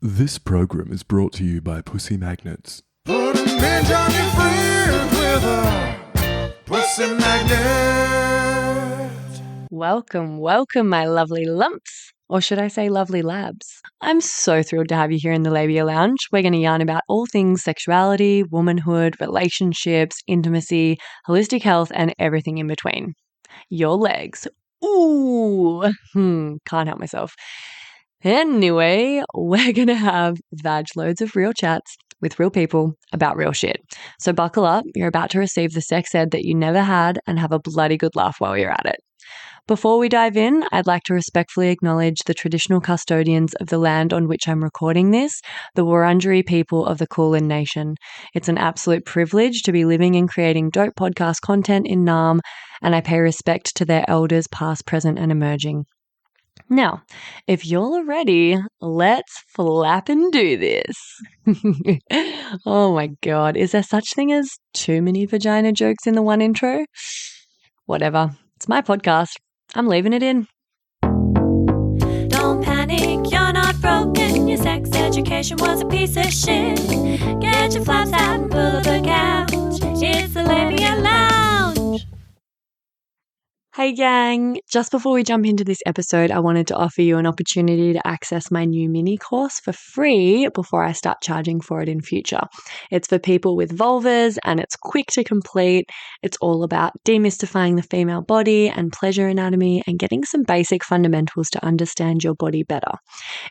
This program is brought to you by Pussy Magnets. Put a midge on your fridge with a pussy magnet. Welcome, my lovely lumps. Or should I say lovely labs? I'm so thrilled to have you here in the Labia Lounge. We're going to yarn about all things sexuality, womanhood, relationships, intimacy, holistic health, and everything in between. Your legs. Ooh, can't help myself. Anyway, we're going to have vag loads of real chats with real people about real shit. So buckle up, you're about to receive the sex ed that you never had and have a bloody good laugh while you're at it. Before we dive in, I'd like to respectfully acknowledge the traditional custodians of the land on which I'm recording this, the Wurundjeri people of the Kulin Nation. It's an absolute privilege to be living and creating dope podcast content in Naarm, and I pay respect to their elders past, present, and emerging. Now, if you're ready, let's flap and do this. Oh my God, is there such thing as too many vagina jokes in the one intro? Whatever, it's my podcast. I'm leaving it in. Don't panic, you're not broken. Your sex education was a piece of shit. Get your flaps out and pull up a couch. It's the Labia Lounge. Hey gang, just before we jump into this episode, I wanted to offer you an opportunity to access my new mini course for free before I start charging for it in future. It's for people with vulvas and it's quick to complete. It's all about demystifying the female body and pleasure anatomy and getting some basic fundamentals to understand your body better.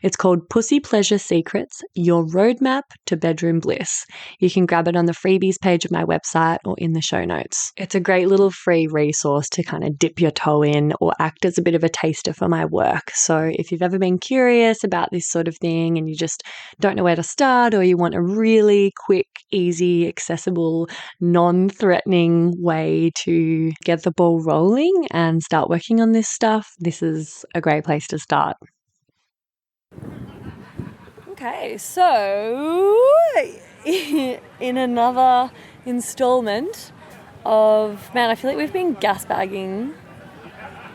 It's called Pussy Pleasure Secrets, Your Roadmap to Bedroom Bliss. You can grab it on the freebies page of my website or in the show notes. It's a great little free resource to kind of dip your toe in or act as a bit of a taster for my work. So if you've ever been curious about this sort of thing and you just don't know where to start, or you want a really quick, easy, accessible, non-threatening way to get the ball rolling and start working on this stuff, this is a great place to start. Okay, so in another installment of, man, I feel like we've been gasbagging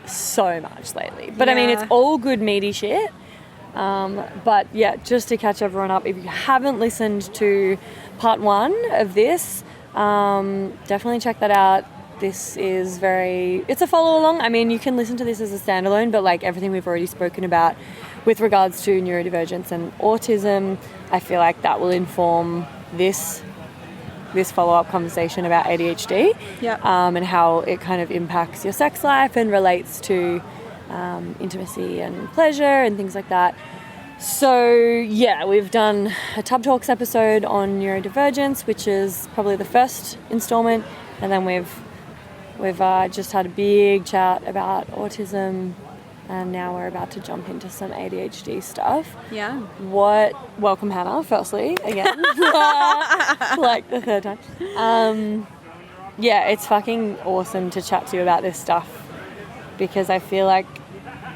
so much lately. But I mean, it's all good meaty shit. But yeah, just to catch everyone up, if you haven't listened to part 1 of this, definitely check that out. This is it's a follow along. I mean, you can listen to this as a standalone, but like everything we've already spoken about with regards to neurodivergence and autism, I feel like that will inform this follow-up conversation about ADHD and how it kind of impacts your sex life and relates to intimacy and pleasure and things like that. So yeah, we've done a Tub Talks episode on neurodivergence, which is probably the first installment, and then we've just had a big chat about autism, and now we're about to jump into some ADHD stuff. Yeah. Welcome, Hannah, firstly, again. Like the third time. Yeah, it's fucking awesome to chat to you about this stuff because I feel like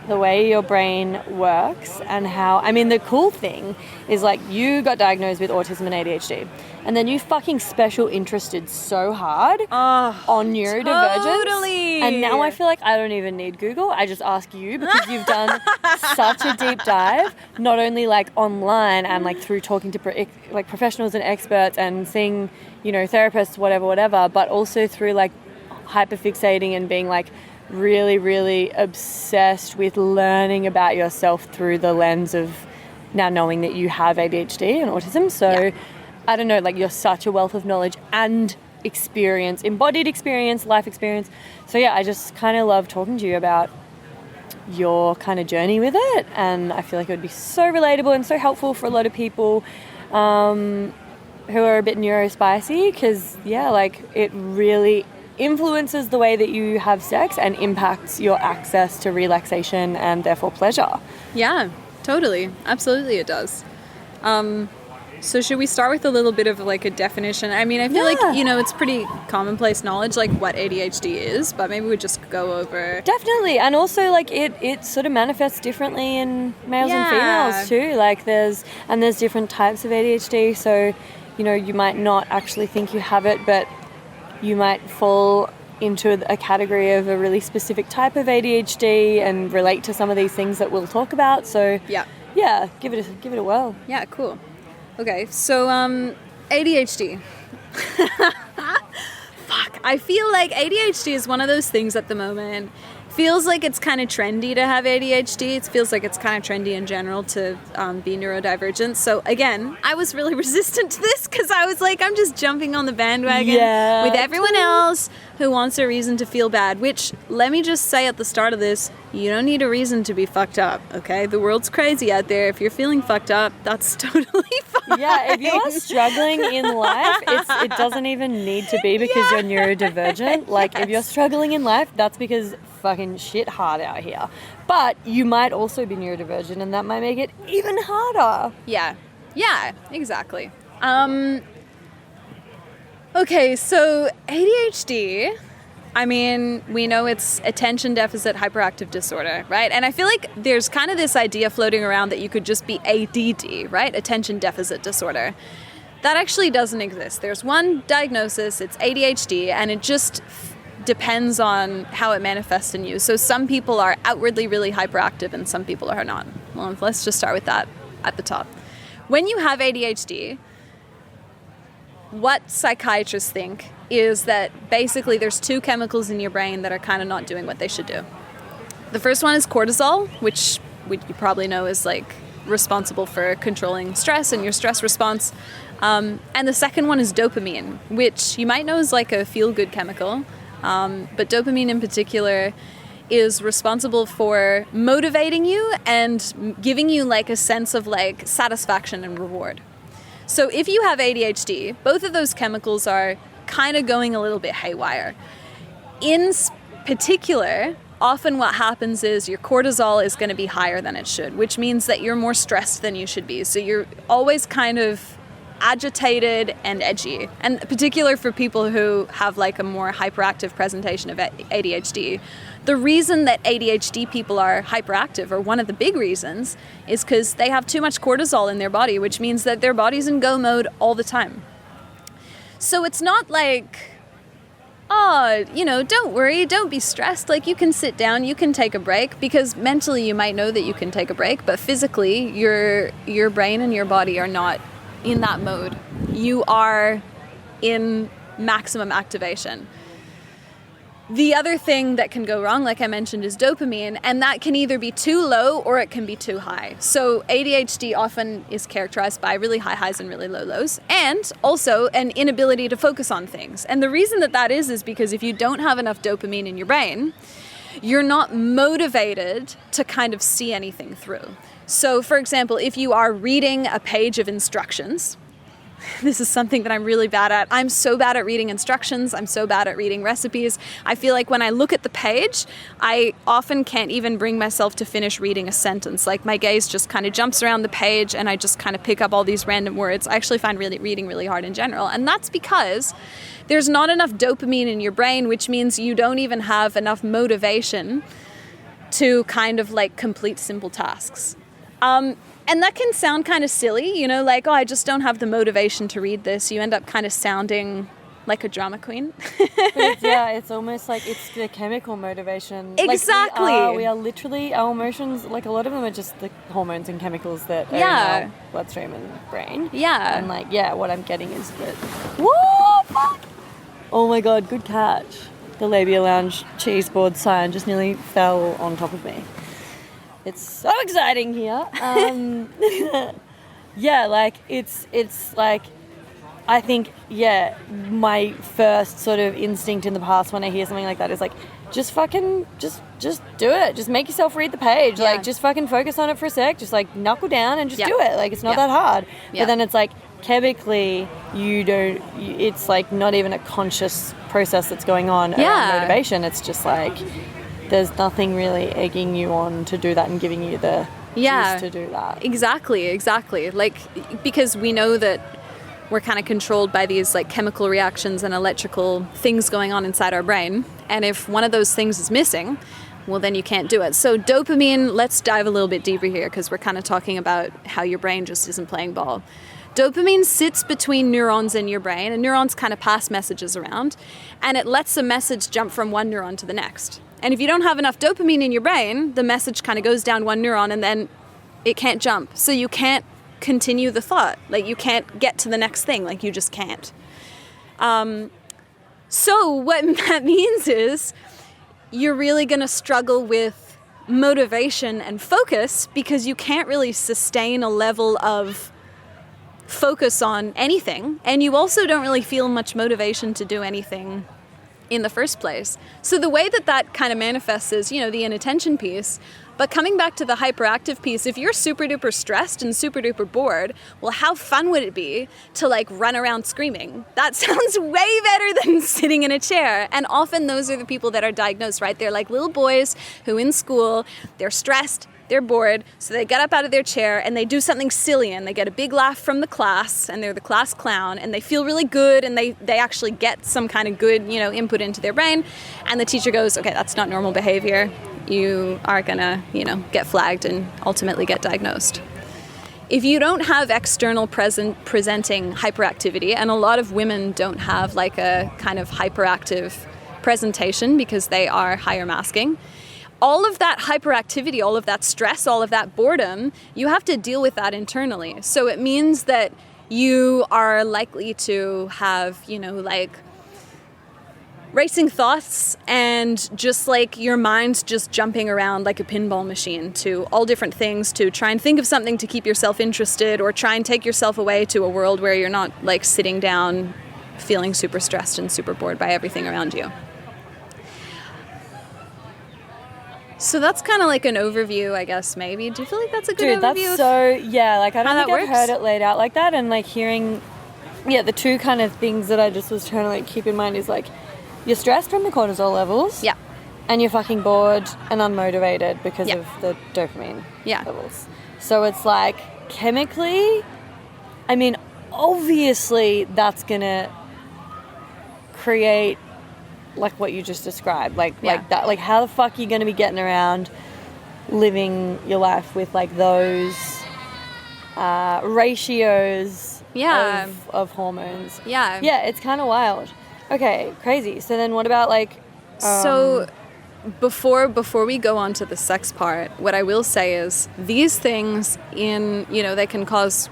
the way your brain works and how, I mean, the cool thing is like you got diagnosed with autism and ADHD and then you fucking special interested so hard on neurodivergence. Totally. And now I feel like I don't even need Google. I just ask you because you've done such a deep dive, not only like online and like through talking to like professionals and experts and seeing, you know, therapists, whatever, but also through like hyperfixating and being like really, really obsessed with learning about yourself through the lens of now knowing that you have ADHD and autism. So I don't know, like you're such a wealth of knowledge and experience, embodied experience, life experience. So yeah, I just kind of love talking to you about your kind of journey with it. And I feel like it would be so relatable and so helpful for a lot of people who are a bit neurospicy because yeah, like it really influences the way that you have sex and impacts your access to relaxation and therefore pleasure. Yeah, totally. Absolutely it does. So should we start with a little bit of like a definition? I mean, I feel like, you know, it's pretty commonplace knowledge like what ADHD is, but maybe we just go over. Definitely. And also like it sort of manifests differently in males and females too. Like there's different types of ADHD. So, you know, you might not actually think you have it, but you might fall into a category of a really specific type of ADHD and relate to some of these things that we'll talk about. So Yeah, give it a whirl. Yeah, cool. Okay, so ADHD. Fuck. I feel like ADHD is one of those things at the moment. Feels like it's kind of trendy to have ADHD. It feels like it's kind of trendy in general to be neurodivergent. So again, I was really resistant to this because I was like, I'm just jumping on the bandwagon with everyone else who wants a reason to feel bad, which, let me just say at the start of this, you don't need a reason to be fucked up, okay? The world's crazy out there. If you're feeling fucked up, that's totally fine. Yeah, if you're struggling in life, it doesn't even need to be because you're neurodivergent. Like, if you're struggling in life, that's because fucking shit hard out here. But you might also be neurodivergent, and that might make it even harder. Yeah, exactly. Okay, so ADHD, I mean, we know it's attention deficit hyperactive disorder, right? And I feel like there's kind of this idea floating around that you could just be ADD, right? Attention deficit disorder. That actually doesn't exist. There's one diagnosis, it's ADHD, and it just depends on how it manifests in you. So some people are outwardly really hyperactive and some people are not. Well, let's just start with that at the top. When you have ADHD, what psychiatrists think is that basically there's two chemicals in your brain that are kind of not doing what they should do. The first one is cortisol, which you probably know is like responsible for controlling stress and your stress response. And the second one is dopamine, which you might know is like a feel-good chemical. But dopamine in particular is responsible for motivating you and giving you like a sense of like satisfaction and reward. So if you have ADHD, both of those chemicals are kind of going a little bit haywire. In particular, often what happens is your cortisol is going to be higher than it should, which means that you're more stressed than you should be. So you're always kind of agitated and edgy. And particular for people who have like a more hyperactive presentation of ADHD, the reason that ADHD people are hyperactive, or one of the big reasons, is because they have too much cortisol in their body, which means that their body's in go mode all the time. So it's not like, oh, don't worry, don't be stressed. Like, you can sit down, you can take a break, because mentally you might know that you can take a break, but physically your brain and your body are not in that mode. You are in maximum activation. The other thing that can go wrong, like I mentioned, is dopamine, and that can either be too low or it can be too high. So ADHD often is characterized by really high highs and really low lows, and also an inability to focus on things. And the reason that is because if you don't have enough dopamine in your brain, you're not motivated to kind of see anything through. So, for example, if you are reading a page of instructions, this is something that I'm really bad at. I'm so bad at reading instructions. I'm so bad at reading recipes. I feel like when I look at the page, I often can't even bring myself to finish reading a sentence. Like, my gaze just kind of jumps around the page and I just kind of pick up all these random words. I actually find reading really hard in general. And that's because there's not enough dopamine in your brain, which means you don't even have enough motivation to kind of like complete simple tasks. And that can sound kind of silly, like, oh, I just don't have the motivation to read this. You end up kind of sounding like a drama queen. It's almost like it's the chemical motivation. Exactly. Like we are literally, our emotions, like a lot of them are just the hormones and chemicals that are in our bloodstream and brain. Yeah. And what I'm getting is that, whoa, fuck! Oh my God, good catch. The Labia Lounge cheese board sign just nearly fell on top of me. It's so exciting here. It's like, I think, my first sort of instinct in the past when I hear something like that is like, just fucking, just do it. Just make yourself read the page. Yeah. Like, just fucking focus on it for a sec. Just like knuckle down and just do it. Like, it's not that hard. But then it's like, chemically, it's like not even a conscious process that's going on around motivation. It's just like, there's nothing really egging you on to do that and giving you the juice to do that. Exactly. Like, because we know that we're kind of controlled by these like chemical reactions and electrical things going on inside our brain. And if one of those things is missing, well, then you can't do it. So dopamine, let's dive a little bit deeper here because we're kind of talking about how your brain just isn't playing ball. Dopamine sits between neurons in your brain, and neurons kind of pass messages around, and it lets a message jump from one neuron to the next. And if you don't have enough dopamine in your brain, the message kind of goes down one neuron and then it can't jump. So you can't continue the thought. Like, you can't get to the next thing. Like, you just can't. So what that means is you're really going to struggle with motivation and focus because you can't really sustain a level of focus on anything. And you also don't really feel much motivation to do anything in the first place. So the way that kind of manifests is, you know, the inattention piece. But coming back to the hyperactive piece, if you're super duper stressed and super duper bored, well, how fun would it be to like run around screaming? That sounds way better than sitting in a chair. And often those are the people that are diagnosed, right? They're like little boys who in school, they're stressed, they're bored, so they get up out of their chair and they do something silly and they get a big laugh from the class and they're the class clown and they feel really good and they actually get some kind of good, you know, input into their brain. And the teacher goes, okay, that's not normal behavior. You are gonna, you know, get flagged and ultimately get diagnosed. If you don't have external presenting hyperactivity, and a lot of women don't have like a kind of hyperactive presentation because they are higher masking, all of that hyperactivity, all of that stress, all of that boredom, you have to deal with that internally. So it means that you are likely to have, you know, like racing thoughts and just like your mind's just jumping around like a pinball machine to all different things to try and think of something to keep yourself interested or try and take yourself away to a world where you're not like sitting down feeling super stressed and super bored by everything around you. So that's kind of like an overview, I guess, maybe. Do you feel like that's a good overview? That's so, yeah, like I don't think I've works? heard it laid out like that, and like hearing, yeah, the two kind of things that I just was trying to like keep in mind is like, you're stressed from the cortisol levels. Yeah. And you're fucking bored and unmotivated because Yeah. of the dopamine Yeah. levels. So it's like, chemically, I mean, obviously that's going to create like what you just described, like that, like how the fuck are you going to be getting around living your life with like those ratios of hormones? Yeah. Yeah, it's kind of wild. Okay, crazy. So then what about like... So before we go on to the sex part, what I will say is these things they can cause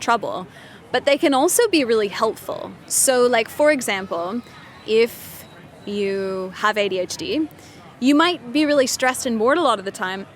trouble, but they can also be really helpful. So like, for example, if you have ADHD, you might be really stressed and bored a lot of the time.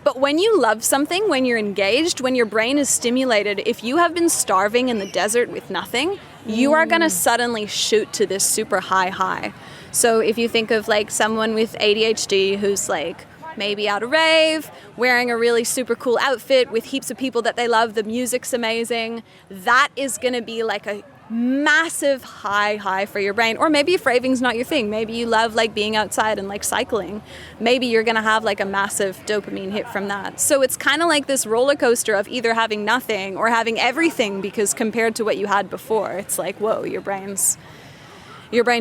But when you love something, when you're engaged, when your brain is stimulated, if you have been starving in the desert with nothing, you are going to suddenly shoot to this super high. So if you think of like someone with ADHD who's like maybe at a rave, wearing a really super cool outfit with heaps of people that they love, the music's amazing, that is going to be like a massive high for your brain. Or maybe if raving's not your thing, maybe you love like being outside and like cycling, maybe you're gonna have like a massive dopamine hit from that. So it's kind of like this roller coaster of either having nothing or having everything, because compared to what you had before, it's like, whoa, your brain's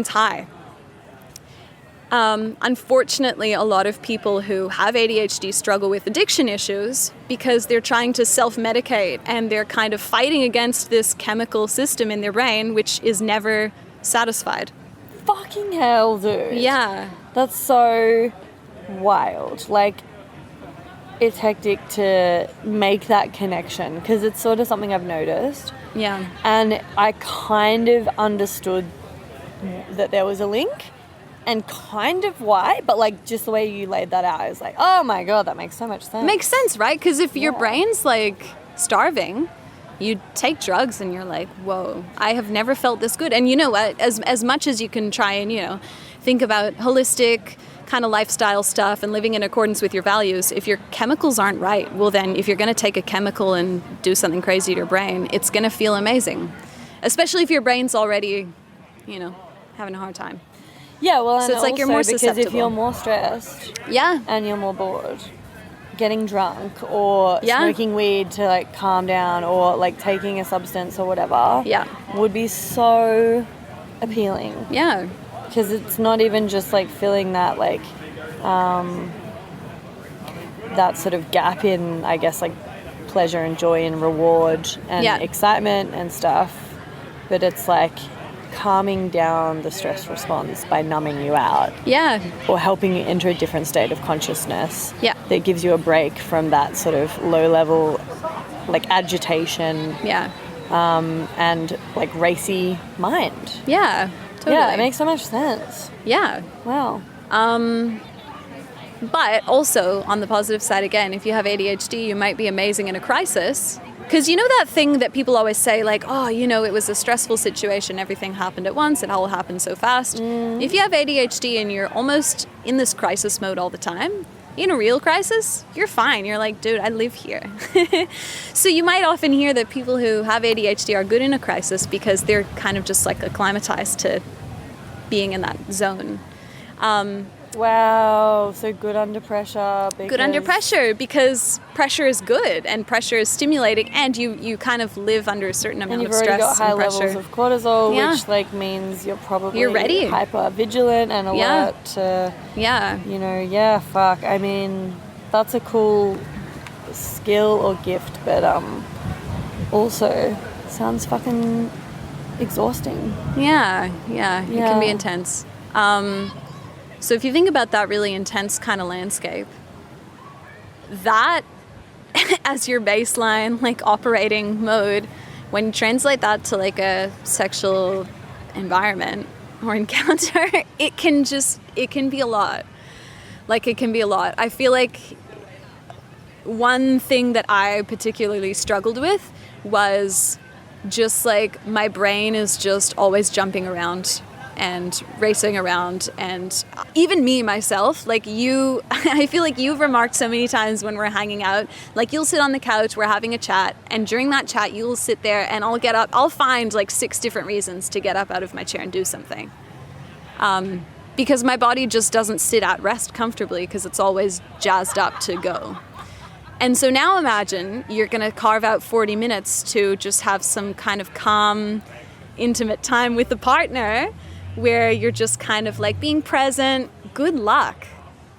high. Unfortunately, a lot of people who have ADHD struggle with addiction issues because they're trying to self-medicate and they're kind of fighting against this chemical system in their brain, which is never satisfied. Fucking hell, dude. Yeah. That's so wild. Like, it's hectic to make that connection because it's sort of something I've noticed. Yeah. And I kind of understood that there was a link. And kind of why, but like just the way you laid that out, I was like, oh my God, that makes so much sense. Makes sense, right? Because if your brain's like starving, you take drugs and you're like, whoa, I have never felt this good. And you know what, as much as you can try and, think about holistic kind of lifestyle stuff and living in accordance with your values, if your chemicals aren't right, well then if you're going to take a chemical and do something crazy to your brain, it's going to feel amazing. Especially if your brain's already, having a hard time. Yeah, well, so it's like you're more susceptible. Because if you're more stressed, and you're more bored, getting drunk or smoking weed to like calm down or like taking a substance or whatever, would be so appealing. Yeah, because it's not even just like filling that like that sort of gap in, I guess, like pleasure and joy and reward and excitement and stuff, but it's like calming down the stress response by numbing you out. Yeah. Or helping you enter a different state of consciousness. Yeah. That gives you a break from that sort of low level, like, agitation. Yeah. And, like, racy mind. Yeah. Totally. Yeah, it makes so much sense. Yeah. Wow. But also, on the positive side, again, if you have ADHD, you might be amazing in a crisis. Because you know that thing that people always say, like, oh, you know, it was a stressful situation, everything happened at once, it all happened so fast. If you have ADHD and you're almost in this crisis mode all the time, in a real crisis, you're fine. You're like, dude, I live here. So you might often hear that people who have ADHD are good in a crisis because they're kind of just like acclimatized to being in that zone. Wow, so good under pressure. Good under pressure because pressure is good and pressure is stimulating, and you kind of live under a certain amount of stress and pressure. And you've already got high levels of cortisol, which like means you're ready, hyper vigilant and alert to, you know, fuck. I mean, that's a cool skill or gift, but also sounds fucking exhausting. Yeah, it can be intense. So if you think about that really intense kind of landscape, that as your baseline, like, operating mode, when you translate that to like a sexual environment or encounter, it can be a lot. Like, it can be a lot. I feel like one thing that I particularly struggled with was just like my brain is just always jumping around and racing around, and even me myself, like you, I feel like you've remarked so many times when we're hanging out, like you'll sit on the couch, we're having a chat, and during that chat you'll sit there and I'll get up, I'll find like 6 different reasons to get up out of my chair and do something. Because my body just doesn't sit at rest comfortably because it's always jazzed up to go. And so now imagine you're gonna carve out 40 minutes to just have some kind of calm, intimate time with the partner where you're just kind of like being present. Good luck.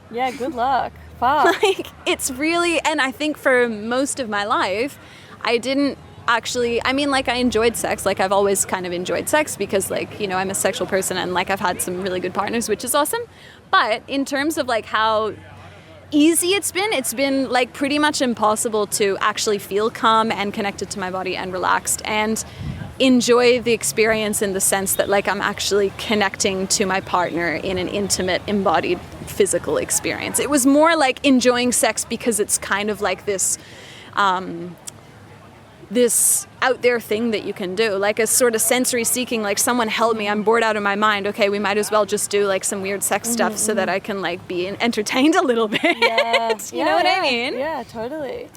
Yeah, good luck. Fuck. Like, it's really, and I think for most of my life, I didn't actually, I mean, like, I enjoyed sex. Like, I've always kind of enjoyed sex because, like, you know, I'm a sexual person and, like, I've had some really good partners, which is awesome. But in terms of, like, how easy it's been, like, pretty much impossible to actually feel calm and connected to my body and relaxed and enjoy the experience in the sense that, like, I'm actually connecting to my partner in an intimate, embodied, physical experience. It was more like enjoying sex because it's kind of like this this out there thing that you can do, like a sort of sensory seeking, like someone held me, I'm bored out of my mind, okay, we might as well just do like some weird sex stuff so that I can like be entertained a little bit. You know what I mean? Yeah, totally.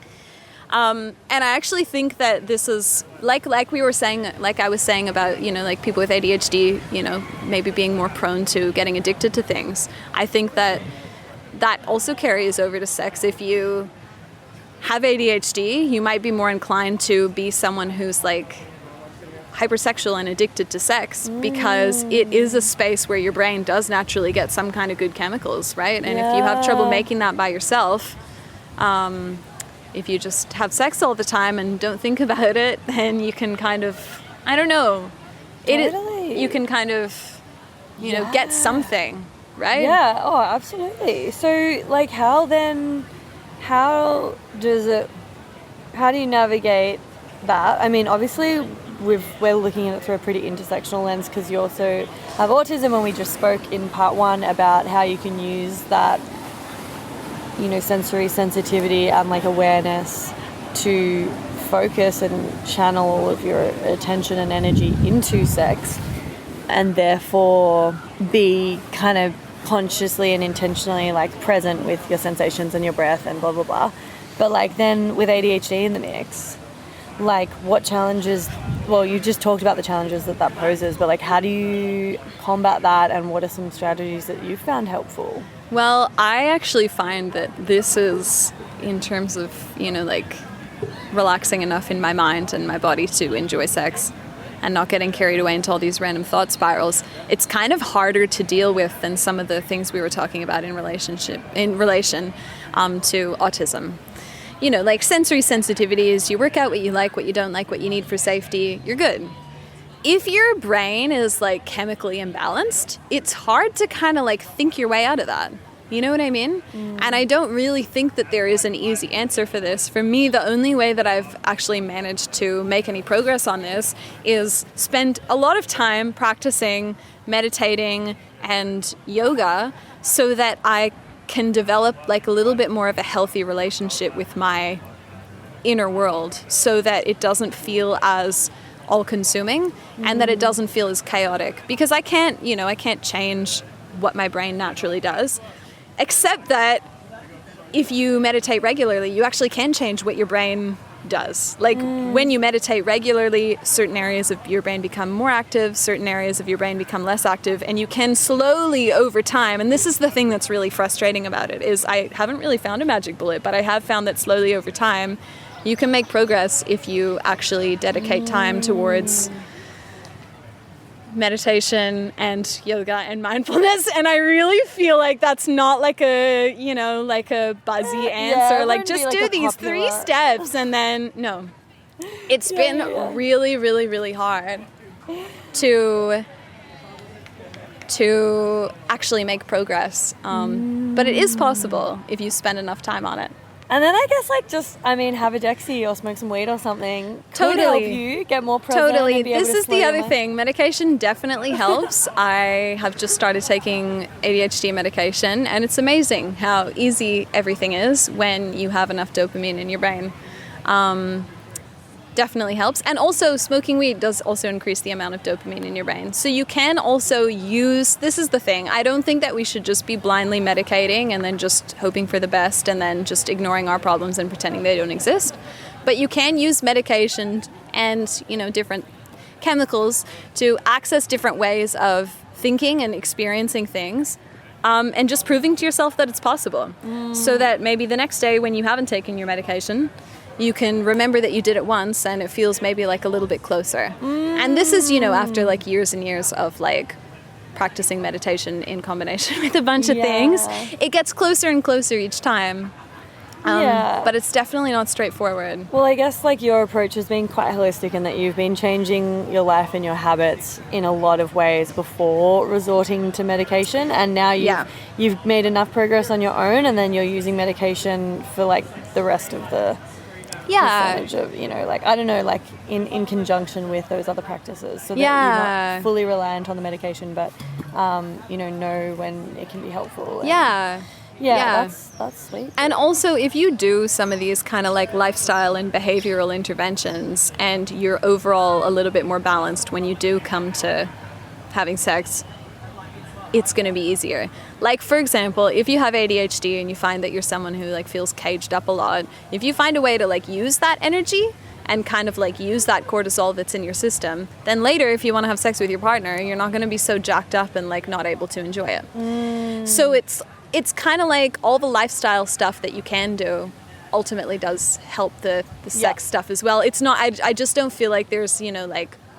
And I actually think that this is like we were saying, like I was saying about, you know, like people with ADHD, you know, maybe being more prone to getting addicted to things. I think that also carries over to sex. If you have ADHD, you might be more inclined to be someone who's like hypersexual and addicted to sex because it is a space where your brain does naturally get some kind of good chemicals, right? And if you have trouble making that by yourself, if you just have sex all the time and don't think about it, then you can kind of, I don't know, you can kind of, you know, get something, right? Yeah, oh, absolutely. So, like, how do you navigate that? I mean, obviously, we're looking at it through a pretty intersectional lens because you also have autism, and we just spoke in part 1 about how you can use that, you know, sensory sensitivity and like awareness to focus and channel all of your attention and energy into sex, and therefore be kind of consciously and intentionally like present with your sensations and your breath and blah blah blah. But like then with ADHD in the mix, like what challenges, well, you just talked about the challenges that poses, but like how do you combat that, and what are some strategies that you've found helpful? Well, I actually find that this is, in terms of, you know, like relaxing enough in my mind and my body to enjoy sex and not getting carried away into all these random thought spirals, it's kind of harder to deal with than some of the things we were talking about in relation to autism. You know, like sensory sensitivity is you work out what you like, what you don't like, what you need for safety, you're good. if your brain is like chemically imbalanced, it's hard to kind of like think your way out of that. You know what I mean? And I don't really think that there is an easy answer for this. For me, the only way that I've actually managed to make any progress on this is spend a lot of time practicing meditating and yoga so that I can develop like a little bit more of a healthy relationship with my inner world, so that it doesn't feel as all-consuming and that it doesn't feel as chaotic. Because I can't change what my brain naturally does. Except that if you meditate regularly, you actually can change what your brain does. Like when you meditate regularly, certain areas of your brain become more active, certain areas of your brain become less active, and you can slowly over time, and this is the thing that's really frustrating about it, is I haven't really found a magic bullet, but I have found that slowly over time, you can make progress if you actually dedicate time towards meditation and yoga and mindfulness. And I really feel like that's not like a, like a buzzy answer. Like just do these 3 steps and then no. It's been really, really, really hard to actually make progress. But it is possible if you spend enough time on it. And then I guess have a Dexy or smoke some weed or something. Totally. Could help you get more present. Totally. And be able This to is slow the your other mind. thing. Medication definitely helps. I have just started taking ADHD medication, and it's amazing how easy everything is when you have enough dopamine in your brain. Definitely helps. And also smoking weed does also increase the amount of dopamine in your brain. So you can also use, this is the thing, I don't think that we should just be blindly medicating and then just hoping for the best and then just ignoring our problems and pretending they don't exist. But you can use medication and, different chemicals to access different ways of thinking and experiencing things. And just proving to yourself that it's possible. So that maybe the next day when you haven't taken your medication, you can remember that you did it once and it feels maybe like a little bit closer. And this is, after like years and years of like practicing meditation in combination with a bunch of things. It gets closer and closer each time. But it's definitely not straightforward. Well, I guess like your approach has been quite holistic in that you've been changing your life and your habits in a lot of ways before resorting to medication, and now you've made enough progress on your own, and then you're using medication for like the rest of the percentage of, in conjunction with those other practices, so that you're not fully reliant on the medication, but know when it can be helpful. That's sweet. And also, if you do some of these kind of like lifestyle and behavioral interventions and you're overall a little bit more balanced when you do come to having sex, it's going to be easier. Like, for example, if you have ADHD and you find that you're someone who like feels caged up a lot, if you find a way to like use that energy and kind of like use that cortisol that's in your system, then later if you want to have sex with your partner, you're not going to be so jacked up and like not able to enjoy it. So it's kind of like all the lifestyle stuff that you can do ultimately does help the sex stuff as well. It's not, I just don't feel like there's,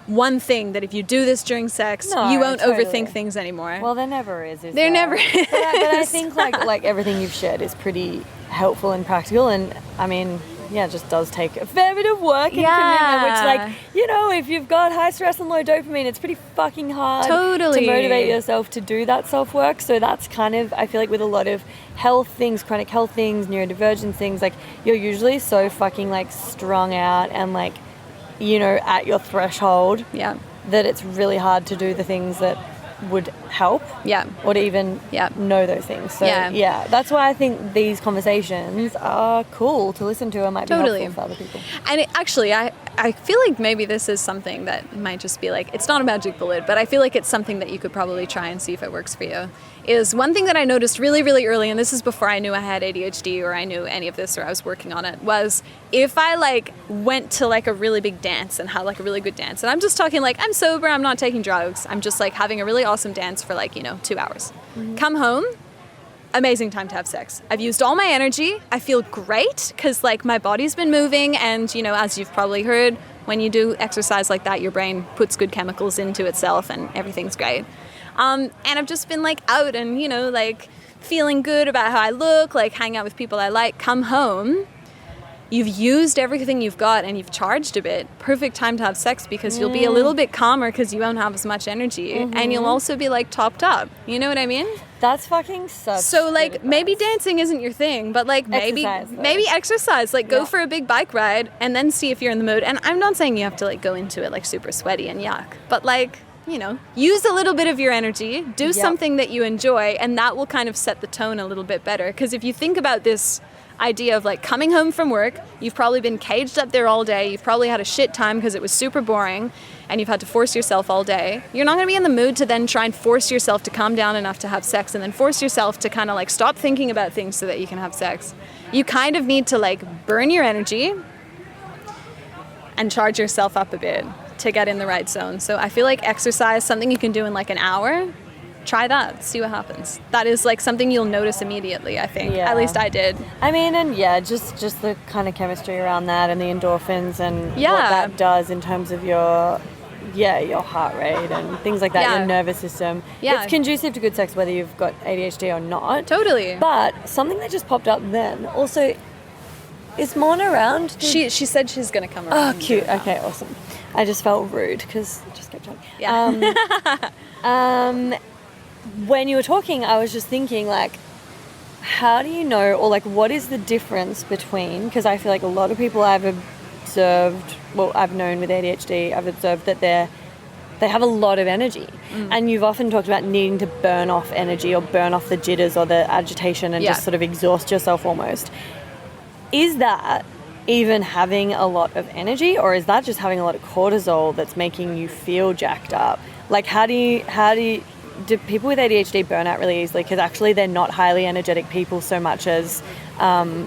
one thing that if you do this during sex, you won't overthink things anymore. Well, there never is there? Never is. But I think like everything you've shared is pretty helpful and practical, and I mean, it just does take a fair bit of work and commitment, which if you've got high stress and low dopamine, it's pretty fucking hard to motivate yourself to do that self-work. So that's kind of, I feel like with a lot of health things, chronic health things, neurodivergence things, like you're usually so fucking like strung out and like, at your threshold, that it's really hard to do the things that would help, or to even know those things. So that's why I think these conversations are cool to listen to and might be helpful for other people. And I feel like maybe this is something that might just be like, it's not a magic bullet, but I feel like it's something that you could probably try and see if it works for you. Is one thing that I noticed really, really early, and this is before I knew I had ADHD or I knew any of this or I was working on it, was if I like went to like a really big dance and had like a really good dance, and I'm just talking like I'm sober, I'm not taking drugs, I'm just like having a really awesome dance for like 2 hours. Come home, amazing time to have sex. I've used all my energy. I feel great because like my body's been moving, and as you've probably heard, when you do exercise like that, your brain puts good chemicals into itself and everything's great. And I've just been like out and like feeling good about how I look, like hang out with people I like, come home, you've used everything you've got and you've charged a bit, perfect time to have sex because you'll be a little bit calmer because you won't have as much energy and you'll also be like topped up. You know what I mean? That's fucking such So like good maybe advice. dancing isn't your thing, but like maybe Exercise, though. like go for a big bike ride and then see if you're in the mood. And I'm not saying you have to like go into it like super sweaty and yuck, but like, you know, use a little bit of your energy, do something that you enjoy, and that will kind of set the tone a little bit better. Because if you think about this idea of like coming home from work, you've probably been caged up there all day, you've probably had a shit time because it was super boring and you've had to force yourself all day. You're not going to be in the mood to then try and force yourself to calm down enough to have sex and then force yourself to kind of like stop thinking about things so that you can have sex. You kind of need to like burn your energy and charge yourself up a bit to get in the right zone. So I feel like exercise, something you can do in like an hour, try that, see what happens. That is like something you'll notice immediately, I think. Yeah. At least I did. I mean, and just the kind of chemistry around that and the endorphins and what Yeah. that does in terms of your heart rate and things like that, Yeah. your nervous system. Yeah. It's conducive to good sex whether you've got ADHD or not. Totally. But something that just popped up then, also, is Mona around? She said she's going to come Oh, around. cute. Okay, awesome. I just felt rude because I just kept talking. Yeah. When you were talking, I was just thinking, like, how do you know, or like, what is the difference between, because I feel like a lot of people I've observed, well, I've known with ADHD, I've observed that they have a lot of energy. And you've often talked about needing to burn off energy or burn off the jitters or the agitation and just sort of exhaust yourself almost. Is that even having a lot of energy, or is that just having a lot of cortisol that's making you feel jacked up? Like, do people with ADHD burn out really easily? Because actually they're not highly energetic people so much as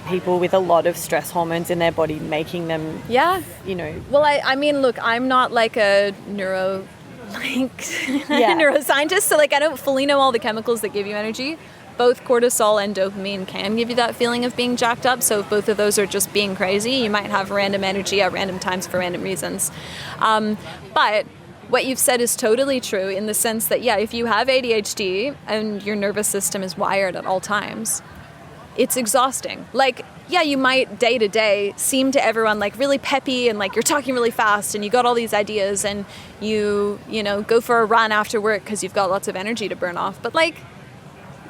people with a lot of stress hormones in their body making them, Yeah. you know. Well, I mean, look, I'm not like a neuroscientist, so like I don't fully know all the chemicals that give you energy. Both cortisol and dopamine can give you that feeling of being jacked up. So if both of those are just being crazy, you might have random energy at random times for random reasons. But what you've said is totally true in the sense that, yeah, if you have ADHD and your nervous system is wired at all times, it's exhausting. Like, yeah, you might day to day seem to everyone like really peppy and like you're talking really fast and you got all these ideas and you know, go for a run after work because you've got lots of energy to burn off. But like,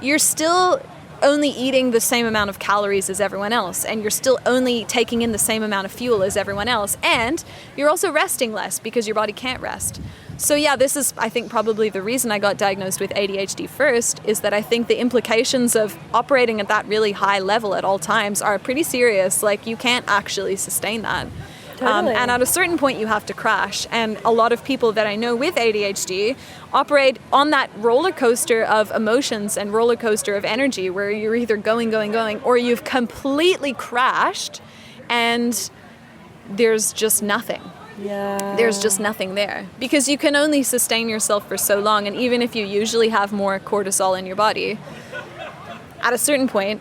you're still only eating the same amount of calories as everyone else, and you're still only taking in the same amount of fuel as everyone else, and you're also resting less because your body can't rest. So yeah, this is, I think, probably the reason I got diagnosed with ADHD first, is that I think the implications of operating at that really high level at all times are pretty serious. Like, you can't actually sustain that. Totally. And at a certain point you have to crash, and a lot of people that I know with ADHD operate on that roller coaster of emotions and roller coaster of energy where you're either going, or you've completely crashed and there's just nothing. Yeah. There's just nothing there because you can only sustain yourself for so long, and even if you usually have more cortisol in your body, at a certain point,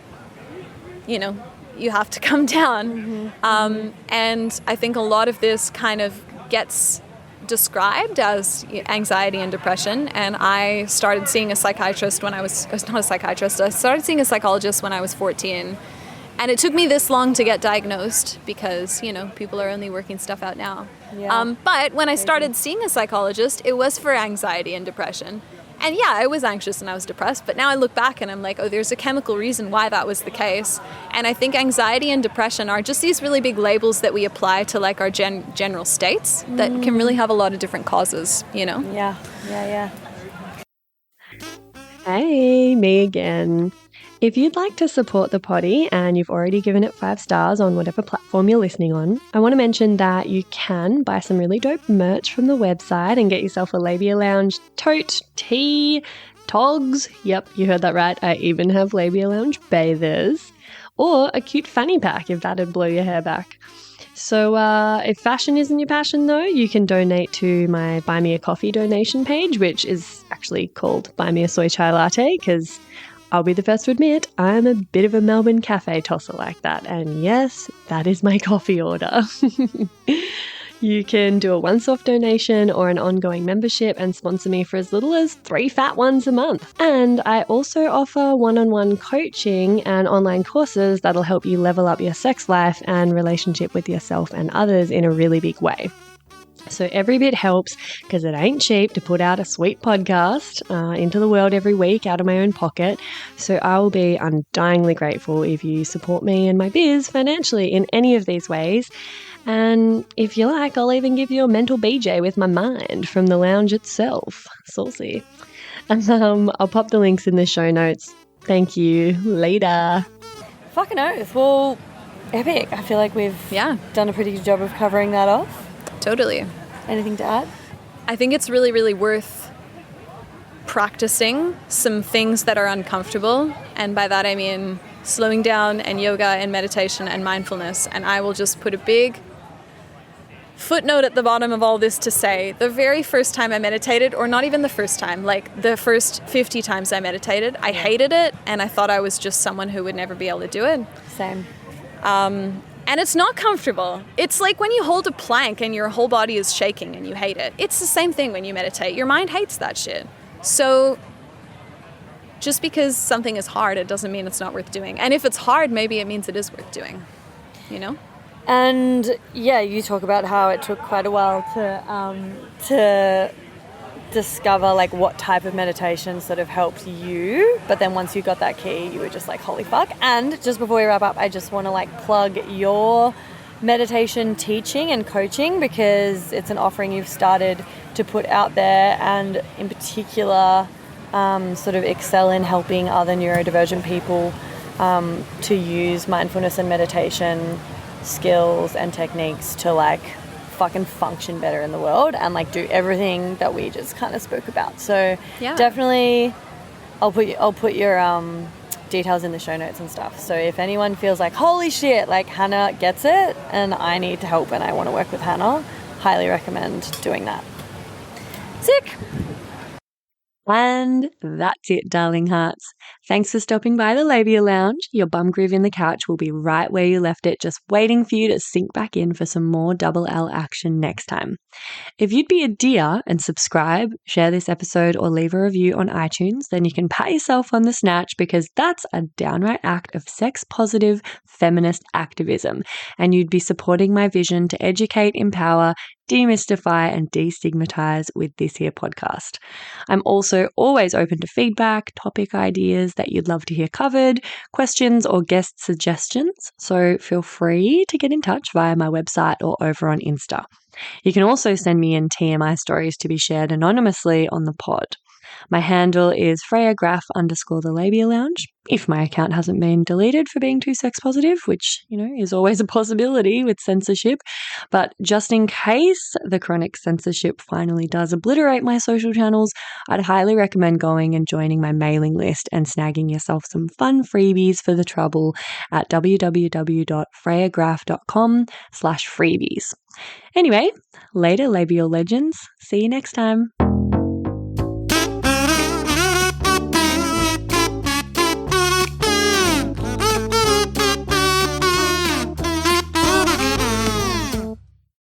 you know, you have to come down. And I think a lot of this kind of gets described as anxiety and depression. And I started seeing a psychiatrist when I was, not a psychiatrist, I started seeing a psychologist when I was 14. And it took me this long to get diagnosed because, you know, people are only working stuff out now. Yeah. But when I started seeing a psychologist, it was for anxiety and depression. And yeah, I was anxious and I was depressed, but now I look back and I'm like, oh, there's a chemical reason why that was the case. And I think anxiety and depression are just these really big labels that we apply to like our general states that can really have a lot of different causes, you know? Yeah. Hey, me again. If you'd like to support the potty and you've already given it 5 stars on whatever platform you're listening on, I want to mention that you can buy some really dope merch from the website and get yourself a Labia Lounge tote, tee, togs. Yep, you heard that right. I even have Labia Lounge bathers. Or a cute fanny pack if that'd blow your hair back. So if fashion isn't your passion though, you can donate to my Buy Me a Coffee donation page, which is actually called Buy Me a Soy Chai Latte, because I'll be the first to admit, I'm a bit of a Melbourne cafe tosser like that. And yes, that is my coffee order. You can do a once-off donation or an ongoing membership and sponsor me for as little as 3 fat ones a month. And I also offer one-on-one coaching and online courses that'll help you level up your sex life and relationship with yourself and others in a really big way. So every bit helps because it ain't cheap to put out a sweet podcast into the world every week out of my own pocket. So I will be undyingly grateful if you support me and my biz financially in any of these ways. And if you like, I'll even give you a mental BJ with my mind from the lounge itself. Saucy. I'll pop the links in the show notes. Thank you. Later. Fucking oath. Well, epic. I feel like we've done a pretty good job of covering that off. Totally. Anything to add? I think it's really, really worth practicing some things that are uncomfortable. And by that I mean slowing down and yoga and meditation and mindfulness. And I will just put a big footnote at the bottom of all this to say the very first time I meditated, or not even the first time, like the first 50 times I meditated, I hated it and I thought I was just someone who would never be able to do it. Same. And it's not comfortable. It's like when you hold a plank and your whole body is shaking and you hate it. It's the same thing when you meditate. Your mind hates that shit. So just because something is hard, it doesn't mean it's not worth doing. And if it's hard, maybe it means it is worth doing, you know? And yeah, you talk about how it took quite a while to discover like what type of meditation sort of helped you, but then once you got that key, you were just like, holy fuck. And just before we wrap up, I just want to like plug your meditation teaching and coaching, because it's an offering you've started to put out there, and in particular sort of excel in helping other neurodivergent people to use mindfulness and meditation skills and techniques to like fucking function better in the world and like do everything that we just kind of spoke about. So definitely I'll put your details in the show notes and stuff. So if anyone feels like, holy shit, like Hannah gets it and I need to help and I want to work with Hannah, highly recommend doing that. Sick. And that's it, darling hearts. Thanks for stopping by the Labia Lounge. Your bum groove in the couch will be right where you left it, just waiting for you to sink back in for some more double L action next time. If you'd be a dear and subscribe, share this episode, or leave a review on iTunes, then you can pat yourself on the snatch, because that's a downright act of sex-positive feminist activism, and you'd be supporting my vision to educate, empower, demystify and destigmatize with this here podcast. I'm also always open to feedback, topic ideas that you'd love to hear covered, questions or guest suggestions, so feel free to get in touch via my website or over on Insta. You can also send me in TMI stories to be shared anonymously on the pod. My handle is FreyaGraff_the Labia Lounge, if my account hasn't been deleted for being too sex positive, which, you know, is always a possibility with censorship. But just in case the chronic censorship finally does obliterate my social channels, I'd highly recommend going and joining my mailing list and snagging yourself some fun freebies for the trouble at www.freyagraff.com/freebies. Anyway, later, labial legends. See you next time.